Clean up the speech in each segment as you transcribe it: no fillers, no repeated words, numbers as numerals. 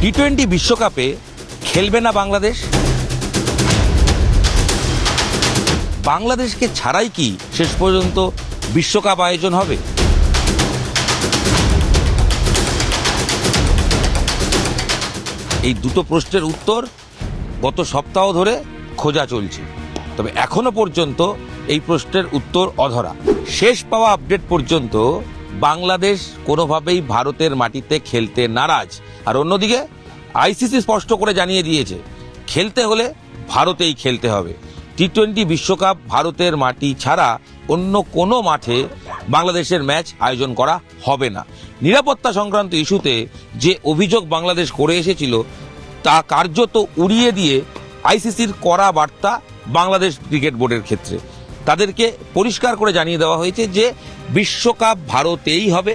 টি-20 বিশ্বকাপে খেলবে না বাংলাদেশ? বাংলাদেশকে ছাড়াই কি শেষ পর্যন্ত বিশ্বকাপ আয়োজন হবে? এই দুটো প্রশ্নের উত্তর গত সপ্তাহ ধরে খোঁজা চলছে, তবে এখনো পর্যন্ত এই প্রশ্নের উত্তর অধরা। শেষ পাওয়া আপডেট পর্যন্ত বাংলাদেশ কোনোভাবেই ভারতের মাটিতে খেলতে নারাজ। আর অন্যদিকে আইসিসি স্পষ্ট করে জানিয়ে দিয়েছে, খেলতে হলে ভারতেই খেলতে হবে। টি-20 বিশ্বকাপ ভারতের মাটি ছাড়া অন্য কোনো মাঠে বাংলাদেশের ম্যাচ আয়োজন করা হবে না। নিরাপত্তা সংক্রান্ত ইস্যুতে যে অভিযোগ বাংলাদেশ করে এসেছিল তা কার্যত উড়িয়ে দিয়ে আইসিসির কড়া বার্তা বাংলাদেশ ক্রিকেট বোর্ডের ক্ষেত্রে। তাদেরকে পরিষ্কার করে জানিয়ে দেওয়া হয়েছে যে বিশ্বকাপ ভারতেই হবে,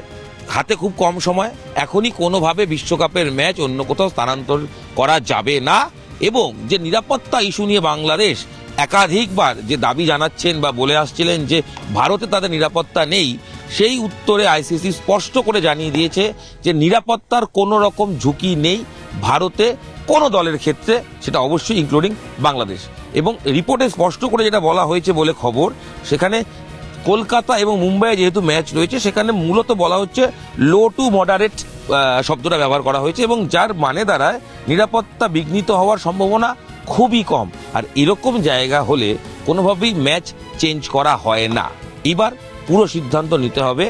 হাতে খুব কম সময়, এখনই কোনোভাবে বিশ্বকাপের ম্যাচ অন্য কোথাও স্থানান্তর করা যাবে না। এবং যে নিরাপত্তা ইস্যু নিয়ে বাংলাদেশ একাধিকবার যে দাবি জানাচ্ছেন বা বলে আসছিলেন যে ভারতে তাদের নিরাপত্তা নেই, সেই উত্তরে আইসিসি স্পষ্ট করে জানিয়ে দিয়েছে যে নিরাপত্তার কোনো রকম ঝুঁকি নেই ভারতে কোনো দলের ক্ষেত্রে, সেটা অবশ্যই ইনক্লুডিং বাংলাদেশ। এবং রিপোর্টে স্পষ্ট করে যেটা বলা হয়েছে বলে খবর, সেখানে কলকাতা এবং মুম্বাইয়ে যেহেতু ম্যাচ রয়েছে, সেখানে মূলত বলা হচ্ছে লো টু মডারেট শব্দটা ব্যবহার করা হয়েছে, এবং যার মানে দাঁড়ায় নিরাপত্তা বিঘ্নিত হওয়ার সম্ভাবনা খুবই কম। আর এরকম জায়গা হলে কোনোভাবেই ম্যাচ চেঞ্জ করা হয় না। এবার পুরো সিদ্ধান্ত নিতে হবে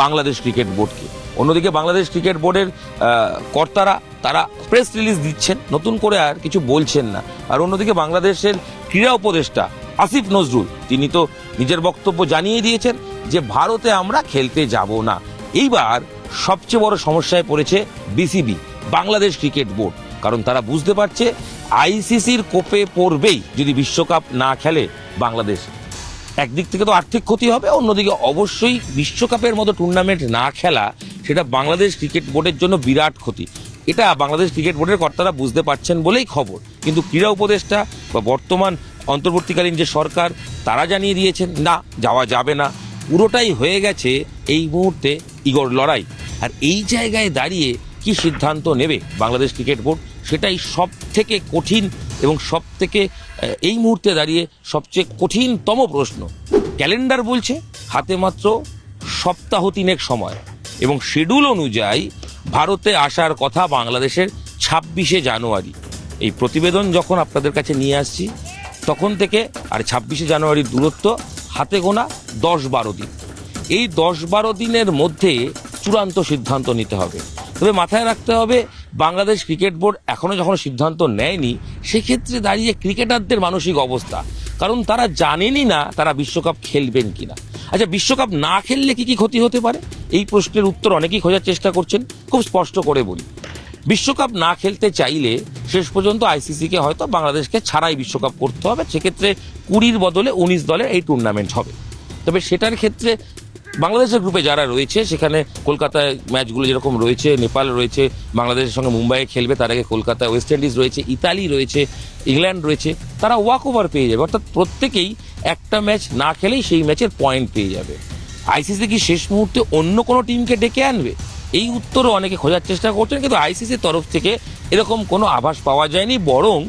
বাংলাদেশ ক্রিকেট বোর্ডকে। অন্যদিকে বাংলাদেশ ক্রিকেট বোর্ডের কর্তারা তারা প্রেস রিলিজ দিচ্ছেন, নতুন করে আর কিছু বলছেন না। আর অন্যদিকে বাংলাদেশের ক্রীড়া উপদেষ্টা আসিফ নজরুল, তিনি তো নিজের বক্তব্য জানিয়ে দিয়েছেন যে ভারতে আমরা খেলতে যাব না। এইবার সবচেয়ে বড় সমস্যায় পড়েছে বিসিবি, বাংলাদেশ ক্রিকেট বোর্ড, কারণ তারা বুঝতে পারছে আইসিসির কোপে পড়বেই যদি বিশ্বকাপ না খেলে বাংলাদেশ। একদিক থেকে তো আর্থিক ক্ষতি হবে, অন্যদিকে অবশ্যই বিশ্বকাপের মতো টুর্নামেন্ট না খেলা সেটা বাংলাদেশ ক্রিকেট বোর্ডের জন্য বিরাট ক্ষতি। এটা বাংলাদেশ ক্রিকেট বোর্ডের কর্তারা বুঝতে পারছেন বলেই খবর। কিন্তু ক্রীড়া উপদেষ্টা বা বর্তমান অন্তর্বর্তীকালীন যে সরকার, তারা জানিয়ে দিয়েছেন না, যাওয়া যাবে না। পুরোটাই হয়ে গেছে এই মুহূর্তে ইগোর লড়াই। আর এই জায়গায় দাঁড়িয়ে কি সিদ্ধান্ত নেবে বাংলাদেশ ক্রিকেট বোর্ড, সেটাই সব থেকে কঠিন এবং সব থেকে এই মুহূর্তে দাঁড়িয়ে সবচেয়ে কঠিনতম প্রশ্ন। ক্যালেন্ডার বলছে হাতে মাত্র সপ্তাহ 3 সময়, এবং শিডিউল অনুযায়ী ভারতে আসার কথা বাংলাদেশের 26শে জানুয়ারি। এই প্রতিবেদন যখন আপনাদের কাছে নিয়ে আসছি তখন থেকে আর 26শে জানুয়ারির দূরত্ব হাতে গোনা 10-12 দিন। এই 10-12 দিনের মধ্যে চূড়ান্ত সিদ্ধান্ত নিতে হবে। তবে মাথায় রাখতে হবে বাংলাদেশ ক্রিকেট বোর্ড এখনো যখন সিদ্ধান্ত নেয়নি, সেক্ষেত্রে দাঁড়িয়ে ক্রিকেটারদের মানসিক অবস্থা, কারণ তারা জানেনই না তারা বিশ্বকাপ খেলবেন কিনা। আচ্ছা, বিশ্বকাপ না খেললে কি কি ক্ষতি হতে পারে, এই প্রশ্নের উত্তর অনেকেই খোঁজার চেষ্টা করছেন। খুব স্পষ্ট করে বলি, বিশ্বকাপ না খেলতে চাইলে শেষ পর্যন্ত আইসিসিকে হয়তো বাংলাদেশকে ছাড়াই বিশ্বকাপ করতে হবে। সেক্ষেত্রে 20 বদলে 19 দলের এই টুর্নামেন্ট হবে। তবে সেটার ক্ষেত্রে বাংলাদেশের গ্রুপে যারা রয়েছে, সেখানে কলকাতায় ম্যাচগুলো যেরকম রয়েছে, নেপাল রয়েছে, বাংলাদেশের সঙ্গে মুম্বাইয়ে খেলবে, তার আগে কলকাতায় ওয়েস্ট ইন্ডিজ রয়েছে, ইতালি রয়েছে, ইংল্যান্ড রয়েছে, তারা ওয়াক ওভার পেয়ে যাবে। অর্থাৎ প্রত্যেকেই একটা ম্যাচ না খেলেই সেই ম্যাচের পয়েন্ট পেয়ে যাবে। আইসিসি কি শেষ মুহূর্তে অন্য কোনো টিমকে ডেকে আনবে, এই উত্তরও অনেকে খোঁজার চেষ্টা করছেন, কিন্তু আইসিসির তরফ থেকে এরকম কোনো আভাস পাওয়া যায়নি। বরং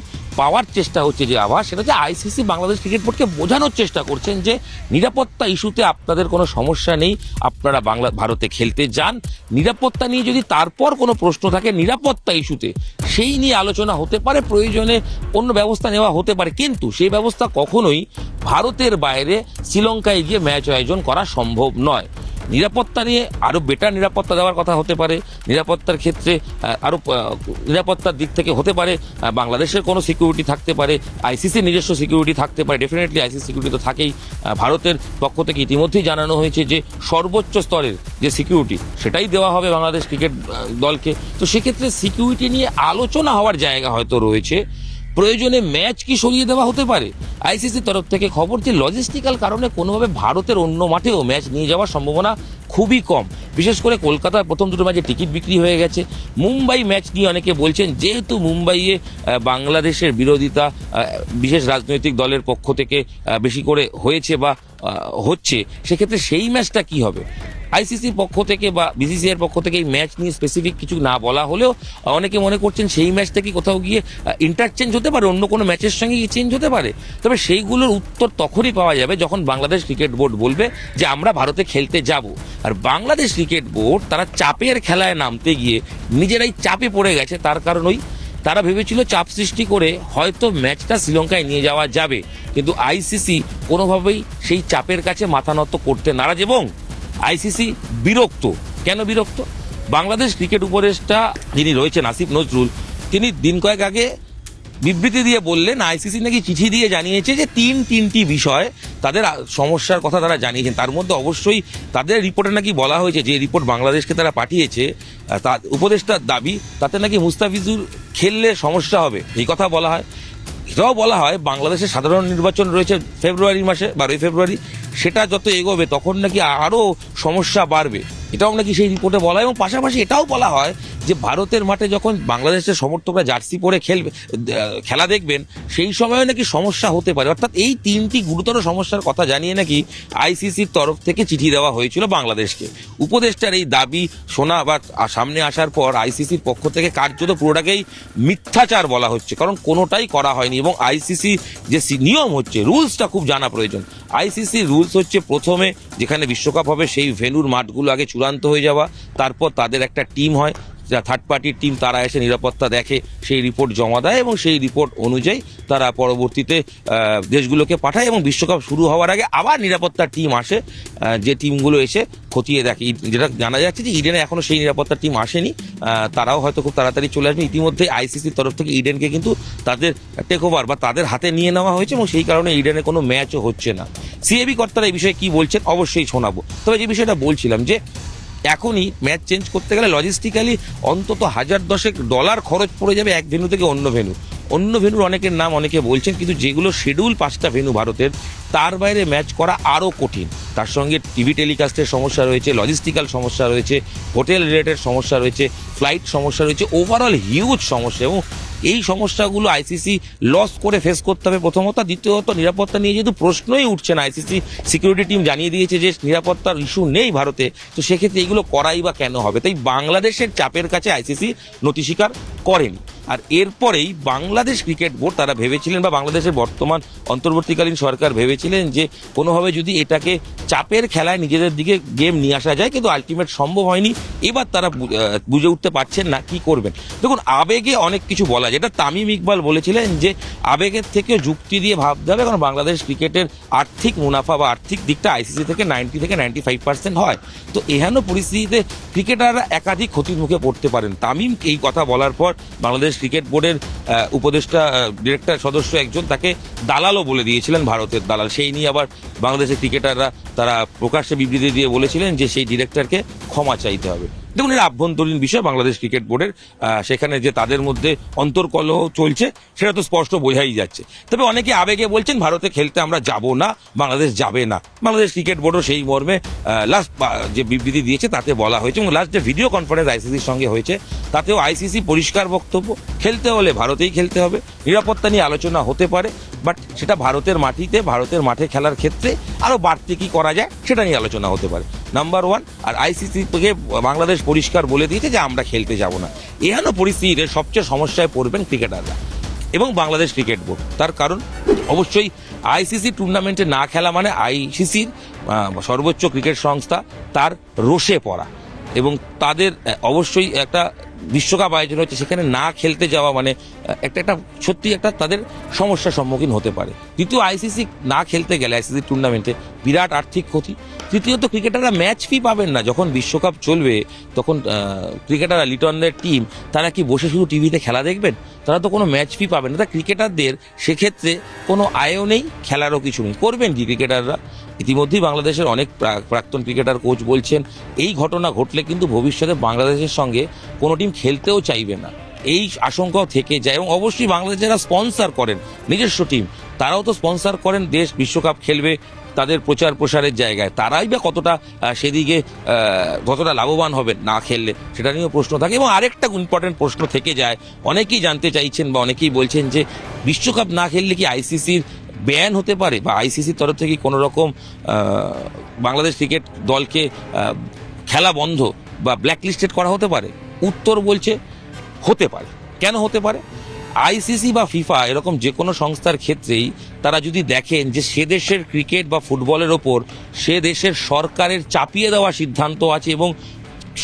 পাওয়ার চেষ্টা হচ্ছে যে আভাস, সেটা হচ্ছে আইসিসি বাংলাদেশ ক্রিকেট বোর্ডকে বোঝানোর চেষ্টা করছেন যে নিরাপত্তা ইস্যুতে আপনাদের কোনো সমস্যা নেই, আপনারা ভারতে খেলতে যান। নিরাপত্তা নিয়ে যদি তারপর কোনো প্রশ্ন থাকে নিরাপত্তা ইস্যুতে, সেই নিয়ে আলোচনা হতে পারে, প্রয়োজনে অন্য ব্যবস্থা নেওয়া হতে পারে, কিন্তু সেই ব্যবস্থা কখনোই ভারতের বাইরে শ্রীলঙ্কায় গিয়ে ম্যাচ আয়োজন করা সম্ভব নয়। নিরাপত্তা নিয়ে আরও বেটার নিরাপত্তা দেওয়ার কথা হতে পারে, নিরাপত্তার ক্ষেত্রে আরও নিরাপত্তার দিক থেকে হতে পারে বাংলাদেশের কোনো সিকিউরিটি থাকতে পারে, আইসিসির নিজস্ব সিকিউরিটি থাকতে পারে। ডেফিনেটলি আইসিসি সিকিউরিটি তো থাকেই। ভারতের পক্ষ থেকে ইতিমধ্যেই জানানো হয়েছে যে সর্বোচ্চ স্তরের যে সিকিউরিটি সেটাই দেওয়া হবে বাংলাদেশ ক্রিকেট দলকে। তো সেক্ষেত্রে সিকিউরিটি নিয়ে আলোচনা হওয়ার জায়গা হয়তো রয়েছে। প্রয়োজনে ম্যাচ কি সরিয়ে দেওয়া হতে পারে। আইসিসির তরফ থেকে খবর যে লজিস্টিক্যাল কারণে কোনোভাবে ভারতের অন্য মাঠেও ম্যাচ নিয়ে যাওয়ার সম্ভাবনা খুবই কম। বিশেষ করে কলকাতার প্রথম দুটো ম্যাচে টিকিট বিক্রি হয়ে গেছে। মুম্বাই ম্যাচ নিয়ে অনেকে বলছেন যেহেতু মুম্বাইয়ে বাংলাদেশের বিরোধিতা বিশেষ রাজনৈতিক দলের পক্ষ থেকে বেশি করে হয়েছে বা হচ্ছে, সেক্ষেত্রে সেই ম্যাচটা কি হবে। আইসিসির পক্ষ থেকে বা বিসিসিআইয়ের পক্ষ থেকে এই ম্যাচ নিয়ে স্পেসিফিক কিছু না বলা হলেও অনেকে মনে করছেন সেই ম্যাচ থেকে কোথাও গিয়ে ইন্টারচেঞ্জ হতে পারে, অন্য কোনো ম্যাচের সঙ্গে চেঞ্জ হতে পারে। তবে সেইগুলোর উত্তর তখনই পাওয়া যাবে যখন বাংলাদেশ ক্রিকেট বোর্ড বলবে যে আমরা ভারতে খেলতে যাব। আর বাংলাদেশ ক্রিকেট বোর্ড তারা চাপের খেলায় নামতে গিয়ে নিজেরাই চাপে পড়ে গেছে। তার কারণ তারা ভেবেছিল চাপ সৃষ্টি করে হয়তো ম্যাচটা শ্রীলঙ্কায় নিয়ে যাওয়া যাবে, কিন্তু আইসিসি কোনোভাবেই সেই চাপের কাছে মাথা নত করতে নারাজ এবং আইসিসি বিরক্ত। কেন বিরক্ত? বাংলাদেশ ক্রিকেট উপদেষ্টা যিনি রয়েছেন আসিফ নজরুল, তিনি দিন কয়েক আগে বিবৃতি দিয়ে বললেন আইসিসি নাকি চিঠি দিয়ে জানিয়েছে যে তিনটি বিষয় তাদের সমস্যার কথা তারা জানিয়েছেন। তার মধ্যে অবশ্যই তাদের রিপোর্টে নাকি বলা হয়েছে, যে রিপোর্ট বাংলাদেশকে তারা পাঠিয়েছে তার উপদেষ্টার দাবি, তাতে নাকি মুস্তাফিজুর খেললে সমস্যা হবে এই কথা বলা হয়। এটাও বলা হয় বাংলাদেশের সাধারণ নির্বাচন রয়েছে ফেব্রুয়ারি মাসে, 12ই ফেব্রুয়ারি, সেটা যত এগোবে তখন নাকি আরও সমস্যা বাড়বে, এটাও নাকি সেই রিপোর্টে বলা হয়। এবং পাশাপাশি এটাও বলা হয় যে ভারতের মাঠে যখন বাংলাদেশের সমর্থকরা জার্সি পরে খেলা দেখবেন সেই সময় নাকি সমস্যা হতে পারে। অর্থাৎ এই তিনটি গুরুতর সমস্যার কথা জানিয়ে নাকি আইসিসির তরফ থেকে চিঠি দেওয়া হয়েছিল বাংলাদেশকে। উপদেষ্টার এই দাবি শোনা বা সামনে আসার পর আইসিসির পক্ষ থেকে কার্যত পুরোটাকেই মিথ্যাচার বলা হচ্ছে, কারণ কোনোটাই করা হয়নি। এবং আইসিসি যে নিয়ম হচ্ছে, রুলসটা খুব জানা প্রয়োজন। আইসিসির রুলস হচ্ছে প্রথমে যেখানে বিশ্বকাপ হবে সেই ভেন্যুর মাঠগুলো আগে চূড়ান্ত হয়ে যাওয়া, তারপর তাদের একটা টিম হয়, থার্ড পার্টির টিম, তারা এসে নিরাপত্তা দেখে, সেই রিপোর্ট জমা দেয় এবং সেই রিপোর্ট অনুযায়ী তারা পরবর্তীতে দেশগুলোকে পাঠায় এবং বিশ্বকাপ শুরু হওয়ার আগে আবার নিরাপত্তার টিম আসে, যে টিমগুলো এসে খতিয়ে দেখে। যেটা জানা যাচ্ছে যে ইডেনে এখনো সেই নিরাপত্তার টিম আসেনি, তারাও হয়তো খুব তাড়াতাড়ি চলে আসবে। ইতিমধ্যে আইসিসির তরফ থেকে ইডেনকে কিন্তু তাদের টেক ওভার বা তাদের হাতে নিয়ে নেওয়া হয়েছে এবং সেই কারণে ইডেনে কোনো ম্যাচও হচ্ছে না। সিএবি কর্তারা এই বিষয়ে কি বলছেন অবশ্যই শোনাবো। তবে যে বিষয়টা বলছিলাম যে এখনই ম্যাচ চেঞ্জ করতে গেলে লজিস্টিক্যালি অন্তত $1000 খরচ পড়ে যাবে এক ভেন্যু থেকে অন্য ভেন্যুর অনেকের নাম অনেকে বলছেন, কিন্তু যেগুলো শিডিউল 5টা ভেন্যু ভারতের, তার বাইরে ম্যাচ করা আরও কঠিন। তার সঙ্গে টিভি টেলিকাস্টের সমস্যা রয়েছে, লজিস্টিক্যাল সমস্যা রয়েছে, হোটেল রিলেটেড সমস্যা রয়েছে, ফ্লাইট সমস্যা রয়েছে, ওভারঅল হিউজ সমস্যা। এবং এই সমস্যাগুলো আইসিসি লস করে ফেস করতে হবে প্রথমত। দ্বিতীয়ত নিরাপত্তা নিয়ে যেহেতু প্রশ্নই উঠছে না, আইসিসি সিকিউরিটি টিম জানিয়ে দিয়েছে যে নিরাপত্তার ইস্যু নেই ভারতে, তো সেক্ষেত্রে এগুলো করাই বা কেন হবে? তাই বাংলাদেশের চাপের কাছে আইসিসি নতি স্বীকার করেনি। আর এরপরেই বাংলাদেশ ক্রিকেট বোর্ড তারা ভেবেছিলেন বা বাংলাদেশের বর্তমান অন্তর্বর্তীকালীন সরকার ভেবেছিলেন যে কোনোভাবে যদি এটাকে চাপের খেলায় নিজেদের দিকে গেম নিয়ে আসা যায়, কিন্তু আলটিমেট সম্ভব হয়নি। এবার তারা বুঝে উঠতে পারছেন না কি করবেন। দেখুন, আবেগে অনেক কিছু বলা, যেটা তামিম ইকবাল বলেছিলেন যে আবেগের থেকে যুক্তি দিয়ে ভাবতে হবে, কারণ বাংলাদেশ ক্রিকেটের আর্থিক মুনাফা বা আর্থিক দিকটা আইসিসি থেকে 90 থেকে 95% হয়। তো এহেন পরিস্থিতিতে ক্রিকেটাররা একাধিক ক্ষতির মুখে পড়তে পারেন। তামিম এই কথা বলার পর বাংলাদেশ ক্রিকেট বোর্ডের উপদেষ্টা ডিরেক্টর সদস্য একজন তাকে দালালও বলে দিয়েছিলেন, ভারতের দালাল। সেই নিয়ে আবার বাংলাদেশের ক্রিকেটাররা তারা প্রকাশ্যে বিবৃতি দিয়ে বলেছিলেন যে সেই ডিরেক্টরকে ক্ষমা চাইতে হবে। দেখুন, এটা আভ্যন্তরীণ বিষয় বাংলাদেশ ক্রিকেট বোর্ডের, সেখানে যে তাদের মধ্যে অন্তর্কলহ চলছে সেটা তো স্পষ্ট বোঝাই যাচ্ছে। তবে অনেকে আবেগে বলছেন ভারতে খেলতে আমরা যাব না, বাংলাদেশ যাবে না। বাংলাদেশ ক্রিকেট বোর্ডও সেই মর্মে লাস্ট যে বিবৃতি দিয়েছে তাতে বলা হয়েছে, এবং লাস্ট যে ভিডিও কনফারেন্স আইসিসির সঙ্গে হয়েছে তাতেও আইসিসি পরিষ্কার বক্তব্য, খেলতে হলে ভারতেই খেলতে হবে। নিরাপত্তা নিয়ে আলোচনা হতে পারে, বাট সেটা ভারতের মাটিতে, ভারতের মাঠে খেলার ক্ষেত্রে আরও বাড়তি কী করা যায় সেটা নিয়ে আলোচনা হতে পারে, নাম্বার 1। আর আইসিসি থেকে বাংলাদেশ পরিষ্কার বলে দিয়েছে যে আমরা খেলতে যাব না। এহেন পরিস্থিতিতে সবচেয়ে সমস্যায় পড়বেন ক্রিকেটাররা এবং বাংলাদেশ ক্রিকেট বোর্ড। তার কারণ অবশ্যই আইসিসি টুর্নামেন্টে না খেলা মানে আইসিসির সর্বোচ্চ ক্রিকেট সংস্থা তার রোষে পড়া, এবং তাদের অবশ্যই একটা বিশ্বকাপ আয়োজন হচ্ছে সেখানে না খেলতে যাওয়া মানে একটা সত্যি একটা তাদের সমস্যার সম্মুখীন হতে পারে। দ্বিতীয়, আইসিসি না খেলতে গেলে আইসিসি টুর্নামেন্টে বিরাট আর্থিক ক্ষতি। তৃতীয়ত, ক্রিকেটাররা ম্যাচ ফি পাবেন না। যখন বিশ্বকাপ চলবে তখন ক্রিকেটাররা, লিটনদের টিম, তারা কি বসে শুধু টিভিতে খেলা দেখবেন? তারা তো কোনো ম্যাচ ফি পাবেন না। তা ক্রিকেটারদের সেক্ষেত্রে কোনো আয়ও নেই, খেলারও কিছু নেই, করবেন কি ক্রিকেটাররা? ইতিমধ্যেই বাংলাদেশের অনেক প্রাক্তন ক্রিকেটার কোচ বলছেন এই ঘটনা ঘটলে কিন্তু ভবিষ্যতে বাংলাদেশের সঙ্গে কোনো টিম খেলতেও চাইবে না, এই আশঙ্কাও থেকে যায়। এবং অবশ্যই বাংলাদেশ যারা স্পন্সর করেন নিজস্ব টিম, তারাও তো স্পন্সর করেন দেশ বিশ্বকাপ খেলবে তাদের প্রচার প্রসারের জায়গায়, তারাই বা কতটা সেদিকে কতটা লাভবান হবেন না খেললে, সেটা নিয়েও প্রশ্ন থাকে। এবং আরেকটা ইম্পর্টেন্ট প্রশ্ন থেকে যায়, অনেকেই জানতে চাইছেন বা অনেকেই বলছেন যে বিশ্বকাপ না খেললে কি আইসিসির ব্যান হতে পারে, বা আইসিসির তরফ থেকে কোনো রকম বাংলাদেশ ক্রিকেট দলকে খেলা বন্ধ বা ব্ল্যাকলিস্টেড করা হতে পারে? উত্তর বলছে হতে পারে। কেন হতে পারে? আইসিসি বা ফিফা এরকম যে কোনো সংস্থার ক্ষেত্রেই তারা যদি দেখেন যে সে দেশের ক্রিকেট বা ফুটবলের ওপর সে দেশের সরকারের চাপিয়ে দেওয়া সিদ্ধান্ত আছে এবং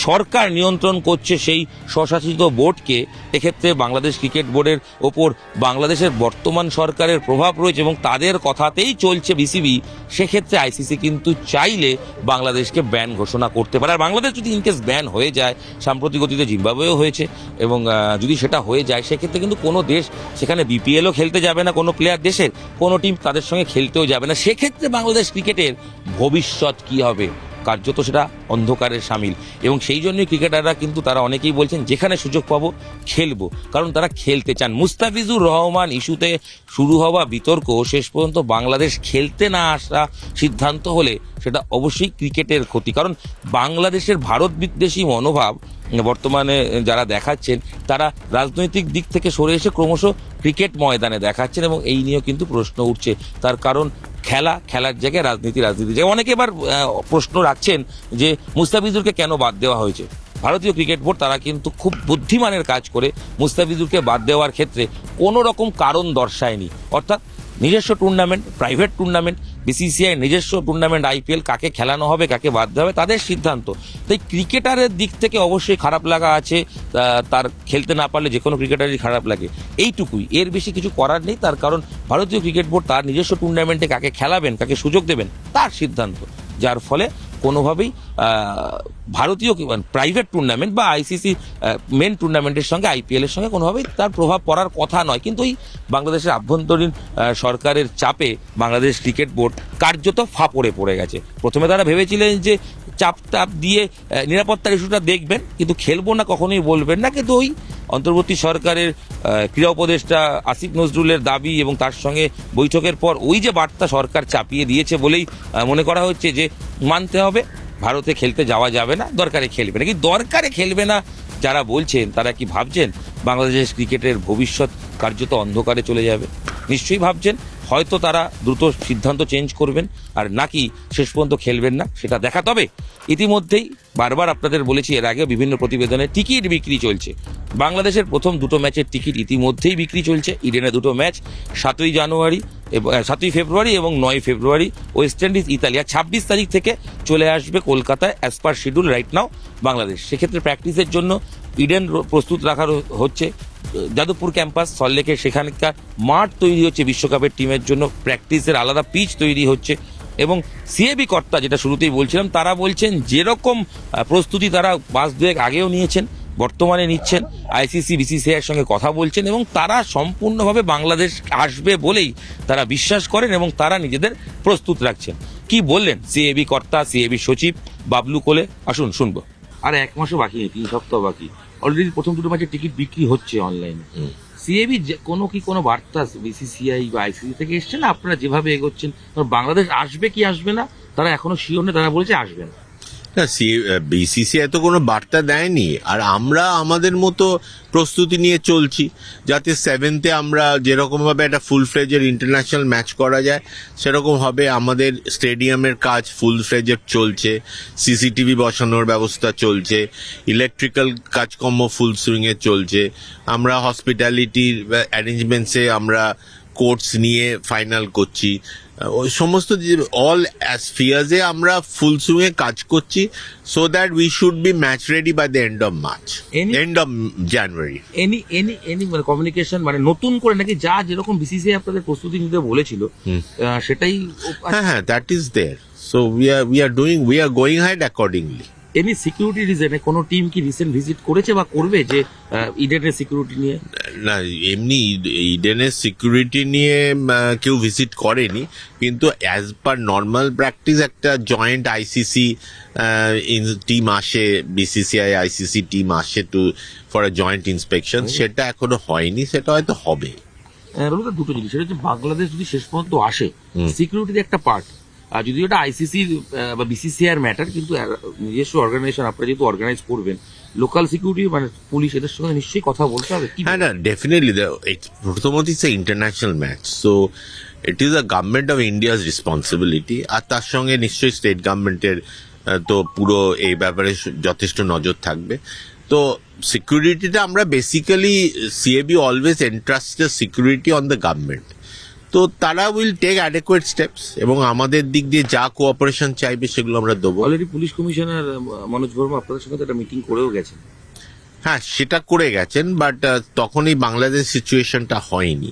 সরকার নিয়ন্ত্রণ করছে সেই স্বশাসিত বোর্ডকে, এক্ষেত্রে বাংলাদেশ ক্রিকেট বোর্ডের ওপর বাংলাদেশের বর্তমান সরকারের প্রভাব রয়েছে এবং তাদের কথাতেই চলছে বিসিবি, সেক্ষেত্রে আইসিসি কিন্তু চাইলে বাংলাদেশকে ব্যান ঘোষণা করতে পারে। আর বাংলাদেশ যদি ইনকেস ব্যান হয়ে যায়, সাম্প্রতিক গতিতে জিম্বাবুয়েও হয়েছে, এবং যদি সেটা হয়ে যায় সেক্ষেত্রে কিন্তু কোনো দেশ সেখানে বিপিএলও খেলতে যাবে না, কোনো প্লেয়ার দেশের কোনো টিম তাদের সঙ্গে খেলতেও যাবে না। সেক্ষেত্রে বাংলাদেশ ক্রিকেটের ভবিষ্যৎ কি হবে? কার্যত সেটা অন্ধকারের সামিল। এবং সেই জন্যই ক্রিকেটাররা কিন্তু তারা অনেকেই বলছেন যেখানে সুযোগ পাবো খেলবো, কারণ তারা খেলতে চান। মুস্তাফিজুর রহমান ইস্যুতে শুরু হওয়া বিতর্ক শেষ পর্যন্ত বাংলাদেশ খেলতে না আসা সিদ্ধান্ত হলে সেটা অবশ্যই ক্রিকেটের ক্ষতি, কারণ বাংলাদেশের ভারত বিদ্বেষী মনোভাব বর্তমানে যারা দেখাচ্ছেন তারা রাজনৈতিক দিক থেকে সরে এসে ক্রমশ ক্রিকেট ময়দানে দেখাচ্ছেন, এবং এই নিয়েও কিন্তু প্রশ্ন উঠছে। তার কারণ খেলার জায়গায় রাজনীতির জায়গায়। অনেকে এবার প্রশ্ন রাখছেন যে মুস্তাফিজুরকে কেন বাদ দেওয়া হয়েছে। ভারতীয় ক্রিকেট বোর্ড তারা কিন্তু খুব বুদ্ধিমানের কাজ করে মুস্তাফিজুরকে বাদ দেওয়ার ক্ষেত্রে কোনো রকম কারণ দর্শায়নি, অর্থাৎ নিজস্ব টুর্নামেন্ট, প্রাইভেট টুর্নামেন্ট, বিসিসিআই নিজস্ব টুর্নামেন্ট, আইপিএল, কাকে খেলানো হবে কাকে বাদ দেওয়া হবে তাদের সিদ্ধান্ত। তাই ক্রিকেটারের দিক থেকে অবশ্যই খারাপ লাগা আছে, তার খেলতে না পারলে যে কোনো ক্রিকেটারই খারাপ লাগে, এইটুকুই, এর বেশি কিছু করার নেই। তার কারণ ভারতীয় ক্রিকেট বোর্ড তার নিজস্ব টুর্নামেন্টে কাকে খেলাবেন, কাকে সুযোগ দেবেন তার সিদ্ধান্ত, যার ফলে কোনোভাবেই ভারতীয় প্রাইভেট টুর্নামেন্ট বা আইসিসি মেন টুর্নামেন্টের সঙ্গে আইপিএলের সঙ্গে কোনোভাবেই তার প্রভাব পড়ার কথা নয়। কিন্তু এই বাংলাদেশের আভ্যন্তরীণ সরকারের চাপে বাংলাদেশ ক্রিকেট বোর্ড কার্যত ফাঁপড়ে পড়ে গেছে। প্রথমে তারা ভেবেছিলেন যে চাপ দিয়ে নিরাপত্তার ইস্যুটা দেখবেন, কিন্তু খেলবো না কখনোই বলবেন না। কিন্তু ওই অন্তর্বর্তী সরকারের ক্রীড়া উপদেষ্টা আসিফ নজরুলের দাবি এবং তার সঙ্গে বৈঠকের পর ওই যে বার্তা সরকার চাপিয়ে দিয়েছে বলেই মনে করা হচ্ছে যে মানতে হবে ভারতে খেলতে যাওয়া যাবে না, দরকারে খেলবে না। কিন্তু দরকারে খেলবে না যারা বলছেন তারা কি ভাবছেন বাংলাদেশ ক্রিকেটের ভবিষ্যৎ কার্যত অন্ধকারে চলে যাবে? নিশ্চয়ই ভাবছেন। হয়তো তারা দ্রুত সিদ্ধান্ত চেঞ্জ করবেন, আর নাকি শেষ পর্যন্ত খেলবেন না সেটা দেখা। তবে ইতিমধ্যেই বারবার আপনাদের বলেছি এর আগে বিভিন্ন প্রতিবেদনে টিকিট বিক্রি চলছে। বাংলাদেশের প্রথম দুটো ম্যাচের টিকিট ইতিমধ্যেই বিক্রি চলছে। ইডেনে দুটো ম্যাচ 7 ফেব্রুয়ারি এবং 9 ফেব্রুয়ারি ওয়েস্ট ইন্ডিজ ইতালি, আর 26 তারিখ থেকে চলে আসবে কলকাতায় as per schedule right now Bangladesh. সেক্ষেত্রে প্র্যাকটিসের জন্য ইডেন প্রস্তুত রাখা হচ্ছে। যাদবপুর ক্যাম্পাস সল্টলেকে সেখানকার মাঠ তৈরি হচ্ছে বিশ্বকাপের টিমের জন্য, প্র্যাকটিসের আলাদা পিচ তৈরি হচ্ছে। এবং সিএবি কর্তা যেটা শুরুতেই বলছিলাম, তারা বলছেন যেরকম প্রস্তুতি তারা মাস দুয়েক আগেও নিয়েছেন, বর্তমানে নিচ্ছেন, আইসিসি বিসিসিআইয়ের সঙ্গে কথা বলছেন, এবং তারা সম্পূর্ণভাবে বাংলাদেশ আসবে বলেই তারা বিশ্বাস করেন এবং তারা নিজেদের প্রস্তুত রাখছেন। কি বললেন সিএবি কর্তা, সিএবি সচিব বাবলু কোলে, আসুন শুনবো। আর এক মাসও বাকি নেই, 3 সপ্তাহ বাকি। অলরেডি প্রথম দুটো ম্যাচের টিকিট বিক্রি হচ্ছে অনলাইনে। সিএবি কোনো বার্তা বিসিসিআই বা আইসিসি থেকে এসছে না আপনারা যেভাবে এগোচ্ছেন? বাংলাদেশ আসবে কি আসবে না তারা এখনো শিওর নেই, তারা বলেছে আসবে না। বিসিসিআই তো কোনো বার্তা দেয়নি, আর আমরা আমাদের মতো প্রস্তুতি নিয়ে চলছি যাতে 7th আমরা যেরকম ভাবে একটা ফুল ফ্লেজের ইন্টারন্যাশনাল ম্যাচ করা যায় সেরকম হবে। আমাদের স্টেডিয়ামের কাজ ফুল ফ্লেজের চলছে, সিসিটিভি বসানোর ব্যবস্থা চলছে, ইলেকট্রিক্যাল কাজকর্ম ফুল সুইংয়ে চলছে। আমরা হসপিটালিটির অ্যারেঞ্জমেন্টসে আমরা কোর্টস নিয়ে ফাইনাল করছি। ওই সমস্ত অল স্ফিয়ার্সে আমরা ফুল সুইংয়ে কাজ করছি, so that we should be match ready by the end of March, end of January. Any communication মানে নতুন করে নাকি যা যেরকম বিসিসিআই আপনাদের প্রস্তুতি নিতে বলেছিল সেটাই? হ্যাঁ, that is there. So we are going hide accordingly. Any security রিজনে কোনো টিম কি রিসেন্ট ভিজিট করেছে বা করবে যে ইডেনের সিকিউরিটি নিয়ে? না, এমনি ইডেনের সিকিউরিটি নিয়ে কেউ ভিজিট করেনি, কিন্তু অ্যাজ পার নর্মাল প্র্যাকটিস একটা জয়েন্ট আইসিসি টিম আসে, বিসিসিআই আইসিসি টিম আসে to for a joint inspection. সেটা এখনো হয়নি, সেটা হয়তো হবে। দুটো জিনিস, সেটা হচ্ছে বাংলাদেশ যদি শেষ পর্যন্ত আসে, সিকিউরিটির একটা পার্ট, আর যদি ওটা আইসিসি বা বিসিসিআইয়ের ম্যাটার, কিন্তু নিজস্ব অর্গানাইজেশন আপনারা যেহেতু অর্গানাইজ করবেন, লোকাল সিকিউরিটি মানে পুলিশ, এদের সঙ্গে নিশ্চয়ই কথা বলতে হবে। হ্যাঁ, না, ডেফিনেটলি। প্রথমত it's a international match, so it is a government of India's responsibility, আর তার সঙ্গে নিশ্চয়ই স্টেট গভর্নমেন্টের তো পুরো এই ব্যাপারে যথেষ্ট নজর থাকবে। তো সিকিউরিটিটা আমরা basically CAB always entrust the security on the government. তো তারা উইল টেক অ্যাডেকুয়েট স্টেপস এবং আমাদের দিক দিয়ে যা কোঅপারেশন চাইবে সেগুলো আমরা দেবো। Already police commissioner Manoj Verma আপনাদের সঙ্গে একটা মিটিং করেও গেছেন। হ্যাঁ, সেটা করে গেছেন, বাট তখন এই বাংলাদেশ সিচুয়েশনটা হয়নি।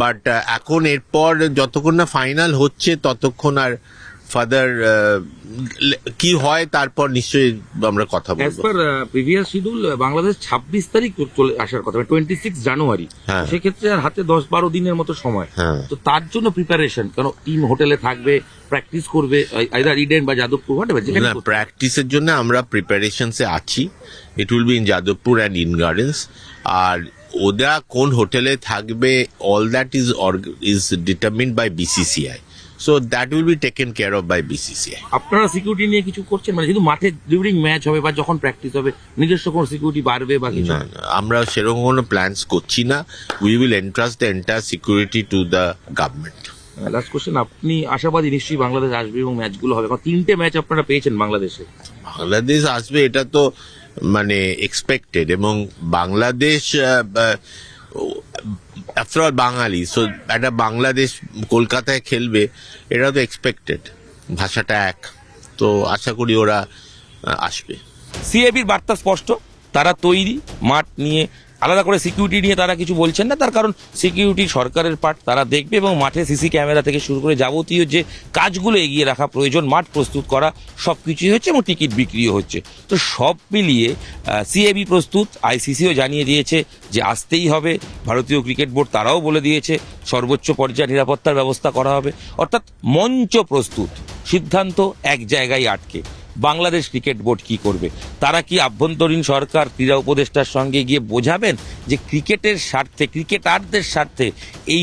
বাট এখন এরপর যতক্ষণ না ফাইনাল হচ্ছে ততক্ষণ আর ফাদার কি হয় তারপর নিশ্চয়ই আমরা কথা অ্যাজ বলবো। পার প্রিভিয়াস শিডিউল বাংলাদেশ 26 তারিখ চলে আসার কথা, 26 জানুয়ারি। হ্যাঁ। সেক্ষেত্রে আর হাতে 10-12 দিনের মতো সময়। হ্যাঁ। তো তার জন্য প্রিপারেশন, কারণ টিম হোটেলে থাকবে, প্র্যাকটিস করবে আইদার ইডেন বা যাদবপুর, হোয়াটএভার যেখানে না, প্র্যাকটিসের জন্য আমরা প্রিপারেশনসে আছি। It will be in Jadavpur and in gardens. আর ওরা কোন হোটেলে থাকবে, all that is determined by BCCI. So that will be taken care of by BCCI. আপনারা সিকিউরিটি নিয়ে কিছু করছেন, মানে শুধু মাঠে ডিউরিং ম্যাচ হবে বা যখন প্র্যাকটিস হবে নিজস্ব কোনো সিকিউরিটি বাড়বে বা কিছু? না, আমরা সেরকম কোনো প্ল্যানস করছি না। We will entrust the entire security to the government. Last question, আপনি আশাবাদী নিশ্চয়ই বাংলাদেশ আসবে এবং ম্যাচগুলো হবে, কারণ 3টে ম্যাচ আপনারা পেয়েছেন বাংলাদেশে। বাংলাদেশ আসবে এটা তো মানে এক্সপেক্টেড, এবং বাংলাদেশ আফটার অল বাঙালি, সো একটা বাংলাদেশ কলকাতায় খেলবে এটা তো এক্সপেক্টেড। ভাষাটা এক, তো আশা করি ওরা আসবে। সিএবির বার্তা স্পষ্ট, তারা তৈরি। মাঠ নিয়ে আলাদা করে সিকিউরিটি নিয়ে তারা কিছু বলছেন না, তার কারণ সিকিউরিটি সরকারের পার্ট, তারা দেখবে এবং মাঠে সিসি ক্যামেরা থেকে শুরু করে যাবতীয় যে কাজগুলো এগিয়ে রাখা প্রয়োজন, মাঠ প্রস্তুত করা, সব কিছুই হচ্ছে এবং টিকিট বিক্রিও হচ্ছে। তো সব মিলিয়ে সিএবি প্রস্তুত, আইসিসিও জানিয়ে দিয়েছে যে আসতেই হবে। ভারতীয় ক্রিকেট বোর্ড তারাও বলে দিয়েছে সর্বোচ্চ পর্যায়ে নিরাপত্তার ব্যবস্থা করা হবে, অর্থাৎ মঞ্চ প্রস্তুত। সিদ্ধান্ত এক জায়গায় আটকে। বাংলাদেশ ক্রিকেট বোর্ড কি করবে? তারা কি আভ্যন্তরীণ সরকার ক্রীড়া উপদেষ্টার সঙ্গে গিয়ে বোঝাবেন যে ক্রিকেটের স্বার্থে, ক্রিকেটারদের স্বার্থে এই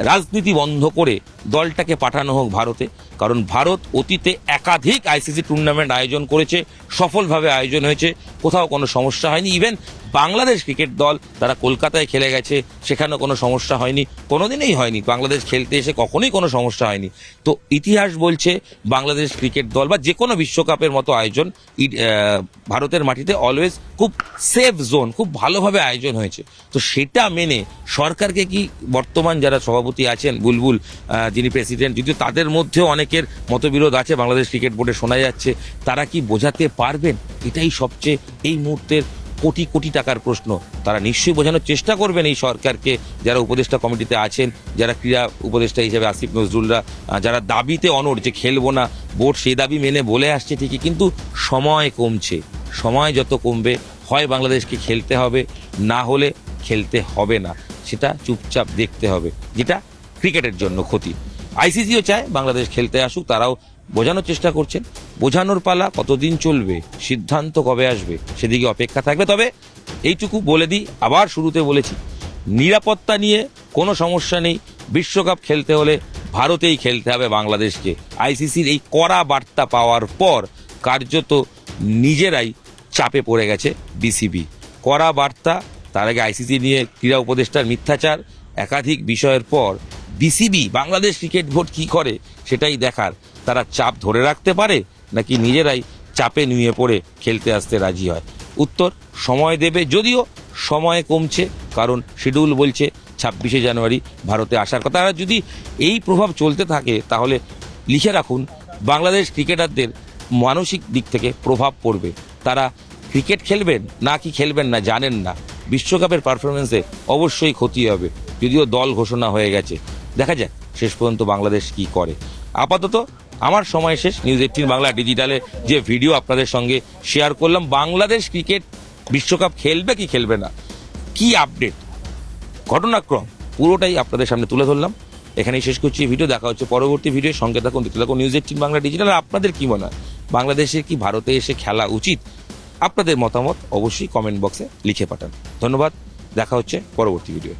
রাজনীতি বন্ধ করে দলটাকে পাঠানো হোক ভারতে? কারণ ভারত অতীতে একাধিক আইসিসি টুর্নামেন্ট আয়োজন করেছে, সফলভাবে আয়োজন হয়েছে, কোথাও কোনো সমস্যা হয়নি। ইভেন বাংলাদেশ ক্রিকেট দল তারা কলকাতায় খেলে গেছে, সেখানেও কোনো সমস্যা হয়নি, কোনোদিনই হয়নি। বাংলাদেশ খেলতে এসে কখনোই কোনো সমস্যা হয়নি। তো ইতিহাস বলছে বাংলাদেশ ক্রিকেট দল বা যে কোনো বিশ্বকাপের মতো আয়োজন ভারতের মাটিতে অলওয়েজ খুব সেফ জোন, খুব ভালোভাবে আয়োজন হয়েছে। তো সেটা মেনে সরকারকে কি বর্তমান যারা সভাপতি আছেন, বুলবুল যিনি প্রেসিডেন্ট, যদিও তাদের মধ্যেও অনেকের মতবিরোধ আছে বাংলাদেশ ক্রিকেট বোর্ডে শোনা যাচ্ছে, তারা কি বোঝাতে পারবেন? এটাই সবচেয়ে এই মুহূর্তের কোটি কোটি টাকার প্রশ্ন। তারা নিশ্চয়ই বোঝানোর চেষ্টা করবেন এই সরকারকে, যারা উপদেষ্টা কমিটিতে আছেন, যারা ক্রীড়া উপদেষ্টা হিসেবে আসিফ নজরুলরা, যারা দাবিতে অনড় যে খেলবো না, বোর্ড সেই দাবি মেনে বলে আসছে ঠিকই, কিন্তু সময় কমছে। সময় যত কমবে, হয় বাংলাদেশকে খেলতে হবে, না হলে খেলতে হবে না। সেটা চুপচাপ দেখতে হবে, যেটা ক্রিকেটের জন্য ক্ষতি। আইসিসিও চায় বাংলাদেশ খেলতে আসুক, তারাও বোঝানোর চেষ্টা করছেন। বোঝানোর পালা কতদিন চলবে, সিদ্ধান্ত কবে আসবে, সেদিকে অপেক্ষা থাকবে। তবে এইটুকু বলে দিই, আবার শুরুতে বলেছি, নিরাপত্তা নিয়ে কোনো সমস্যা নেই। বিশ্বকাপ খেলতে হলে ভারতেই খেলতে হবে বাংলাদেশকে। আইসিসির এই কড়া বার্তা পাওয়ার পর কার্যত নিজেরাই চাপে পড়ে গেছে বিসিবি। কড়া বার্তা, তার আগে আইসিসি নিয়ে ক্রীড়া উপদেষ্টার মিথ্যাচার, একাধিক বিষয়ের পর বিসিবি, বাংলাদেশ ক্রিকেট বোর্ড কি করে সেটাই দেখার। তারা চাপ ধরে রাখতে পারে নাকি নিজেরাই চাপে নুয়ে পড়ে খেলতে আসতে রাজি হয়? উত্তর সময় দেবে, যদিও সময় কমছে, কারণ শিডিউল বলছে 26শে জানুয়ারি ভারতে আসার কথা। আর যদি এই প্রভাব চলতে থাকে তাহলে লিখে রাখুন, বাংলাদেশ ক্রিকেটারদের মানসিক দিক থেকে প্রভাব পড়বে। তারা ক্রিকেট খেলবেন না কি খেলবেন না জানেন না। বিশ্বকাপের পারফরমেন্সে অবশ্যই ক্ষতি হবে, যদিও দল ঘোষণা হয়ে গেছে। দেখা যাক শেষ পর্যন্ত বাংলাদেশ কি করে। আপাতত আমার সময় শেষ। নিউজ 18 বাংলা ডিজিটালে যে ভিডিও আপনাদের সঙ্গে শেয়ার করলাম, বাংলাদেশ ক্রিকেট বিশ্বকাপ খেলবে কি খেলবে না, কি আপডেট, ঘটনাক্রম পুরোটাই আপনাদের সামনে তুলে ধরলাম। এখানেই শেষ করছি ভিডিও। দেখা হচ্ছে পরবর্তী ভিডিও। সঙ্গে থাকুন, দেখতে থাকুন নিউজ 18 বাংলা ডিজিটাল। আর আপনাদের কি মনে হয়, বাংলাদেশের কি ভারতে এসে খেলা উচিত? আপনাদের মতামত অবশ্যই কমেন্ট বক্সে লিখে পাঠান। ধন্যবাদ, দেখা হচ্ছে পরবর্তী ভিডিও।